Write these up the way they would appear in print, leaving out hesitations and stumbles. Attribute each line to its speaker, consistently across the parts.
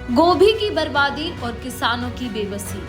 Speaker 1: गोभी की बर्बादी और किसानों की बेबसी।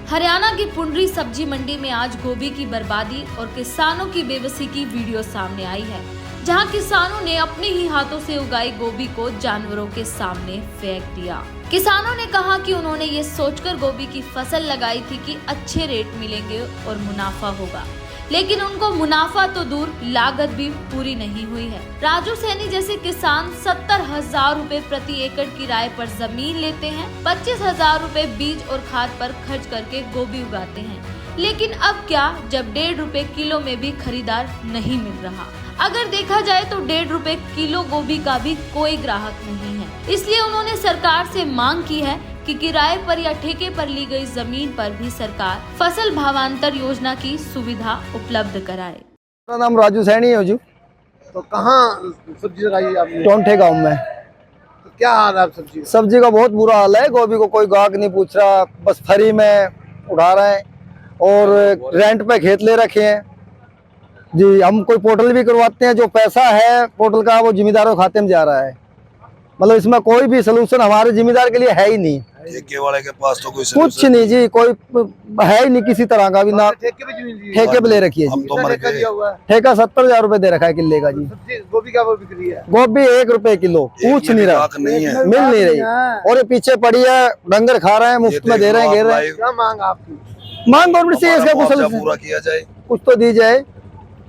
Speaker 1: हरियाणा की पुंडरी सब्जी मंडी में आज गोभी की बर्बादी और किसानों की बेबसी की वीडियो सामने आई है, जहां किसानों ने अपने ही हाथों से उगाई गोभी को जानवरों के सामने फेंक दिया। किसानों ने कहा कि उन्होंने ये सोचकर गोभी की फसल लगाई थी कि अच्छे रेट मिलेंगे और मुनाफा होगा, लेकिन उनको मुनाफा तो दूर लागत भी पूरी नहीं हुई है। राजू सैनी जैसे किसान 70,000 रुपए प्रति एकड़ किराए पर जमीन लेते हैं, 25,000 रुपए बीज और खाद पर खर्च करके गोभी उगाते हैं, लेकिन अब क्या जब 1.5 रुपए किलो में भी खरीदार नहीं मिल रहा। अगर देखा जाए तो 1.5 रुपए किलो गोभी का भी कोई ग्राहक नहीं है। इसलिए उन्होंने सरकार से मांग की है कि किराए पर या ठेके पर ली गई जमीन पर भी सरकार फसल भावांतर योजना की सुविधा उपलब्ध कराए।
Speaker 2: मेरा नाम राजू सैनी है जी।
Speaker 3: तो कहाँ सब्जी लगाई आपने?
Speaker 2: टोंठे गांव में।
Speaker 3: तो क्या हाल है आप
Speaker 2: सब्जी का बहुत बुरा हाल है। गोभी को कोई गाहक नहीं पूछ रहा, बस फ्री में उठा रहे हैं और रेंट पे खेत ले रखे हैं जी। हम कोई पोर्टल भी करवाते हैं, जो पैसा है पोर्टल का वो जिम्मेदारों के खाते में जा रहा है। मतलब इसमें कोई भी सलूशन हमारे जिम्मेदार के लिए है ही नहीं।
Speaker 4: ठेके वाले के पास तो कोई
Speaker 2: कुछ नहीं जी, कोई है ही नहीं किसी तरह का भी ना। ठेके पे ले रखी है
Speaker 4: हम
Speaker 2: जी।
Speaker 4: तो मर गए।
Speaker 2: ठेका 70,000 रुपए दे रखा है किले का जी।
Speaker 3: गोभी का वो बिक्री है?
Speaker 2: गोभी 1 रुपए किलो, पूछ नहीं रहा,
Speaker 4: नहीं है,
Speaker 2: मिल नहीं रही। और ये पीछे पड़ी है, डंगर खा रहे हैं, मुफ्त में दे रहे हैं, घेर रहे हैं।
Speaker 3: क्या मांग आपकी?
Speaker 2: मांग गवर्नमेंट से इसका कुछ
Speaker 4: पूरा किया जाए,
Speaker 2: कुछ तो दी जाए।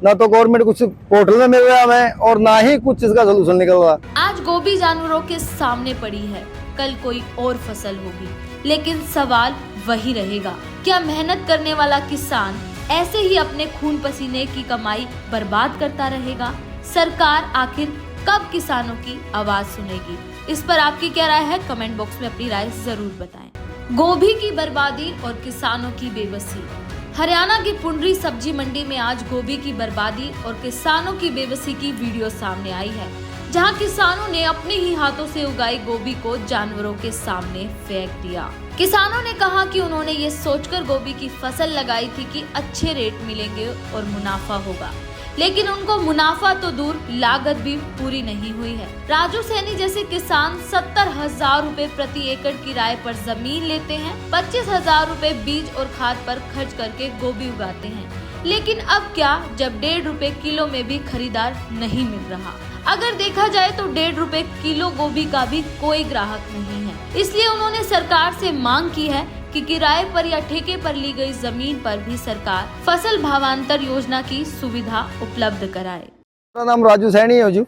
Speaker 2: ना तो गवर्नमेंट कुछ पोर्टल में मिल रहा है और ना ही कुछ इसका सोल्यूशन निकल रहा।
Speaker 1: आज गोभी जानवरों के सामने पड़ी है, कल कोई और फसल होगी, लेकिन सवाल वही रहेगा, क्या मेहनत करने वाला किसान ऐसे ही अपने खून पसीने की कमाई बर्बाद करता रहेगा? सरकार आखिर कब किसानों की आवाज सुनेगी? इस पर आपकी क्या राय है? कमेंट बॉक्स में अपनी राय जरूर बताएं। गोभी की बर्बादी और किसानों की बेबसी। हरियाणा की पुंडरी सब्जी मंडी में आज गोभी की बर्बादी और किसानों की बेबसी की वीडियो सामने आई है, जहां किसानों ने अपने ही हाथों से उगाई गोभी को जानवरों के सामने फेंक दिया। किसानों ने कहा कि उन्होंने ये सोचकर गोभी की फसल लगाई थी कि अच्छे रेट मिलेंगे और मुनाफा होगा, लेकिन उनको मुनाफा तो दूर लागत भी पूरी नहीं हुई है। राजू सैनी जैसे किसान 70,000 रुपए प्रति एकड़ किराए पर जमीन लेते हैं, 25,000 रुपए बीज और खाद पर खर्च करके गोभी उगाते हैं, लेकिन अब क्या जब 1.5 रुपए किलो में भी खरीदार नहीं मिल रहा। अगर देखा जाए तो 1.5 रुपए किलो गोभी का भी कोई ग्राहक नहीं है। इसलिए उन्होंने सरकार से मांग की है कि किराए पर या ठेके पर ली गई जमीन पर भी सरकार फसल भावांतर योजना की सुविधा उपलब्ध कराए।
Speaker 2: मेरा नाम राजू सैनी है जी।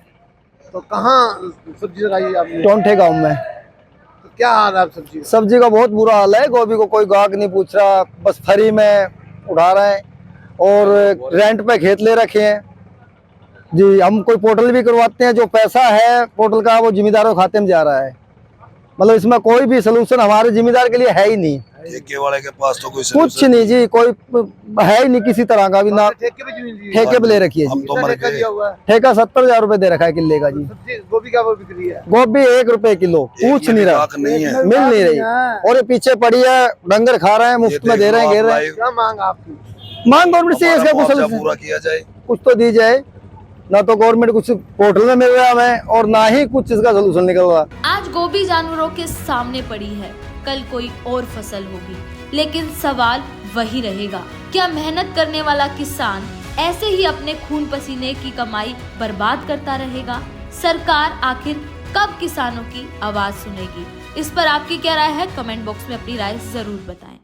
Speaker 3: तो कहाँ सब्जी लगाई आपने?
Speaker 2: टोंठे गांव में।
Speaker 3: तो क्या हाल है आप
Speaker 2: सब्जी का बहुत बुरा हाल है। गोभी को कोई गाहक नहीं पूछ रहा, बस फ्री में उठा रहे हैं और रेंट पे खेत ले रखे हैं जी। हम कोई पोर्टल भी करवाते हैं, जो पैसा है पोर्टल का वो जिम्मेदारों के खाते में जा रहा है। मतलब इसमें कोई भी सलूशन हमारे जिम्मेदार के लिए है ही नहीं।
Speaker 4: ठेके वाले के पास तो कोई
Speaker 2: कुछ नहीं जी, कोई है ही नहीं किसी तरह का भी ना। ठेके पे ले रखी है
Speaker 4: हम
Speaker 2: जी।
Speaker 4: तो मर गए।
Speaker 2: ठेका 70,000 रुपए दे रखा है किले का जी।
Speaker 3: गोभी का वो बिक्री है?
Speaker 2: गोभी 1 रुपए किलो, पूछ नहीं रहा,
Speaker 4: नहीं है,
Speaker 2: मिल नहीं रही। और ये पीछे पड़ी है, डंगर खा रहे हैं, मुफ्त में दे रहे हैं, घेर रहे हैं।
Speaker 3: क्या मांग आपकी?
Speaker 2: मांग गवर्नमेंट से इसका कुछ
Speaker 4: पूरा किया जाए,
Speaker 2: कुछ तो दी जाए। ना तो गवर्नमेंट कुछ पोर्टल में मिल रहा है और ना ही कुछ इसका सोल्यूशन निकल रहा।
Speaker 1: आज गोभी जानवरों के सामने पड़ी है, कल कोई और फसल होगी, लेकिन सवाल वही रहेगा, क्या मेहनत करने वाला किसान ऐसे ही अपने खून पसीने की कमाई बर्बाद करता रहेगा? सरकार आखिर कब किसानों की आवाज सुनेगी? इस पर आपकी क्या राय है? कमेंट बॉक्स में अपनी राय जरूर बताएं।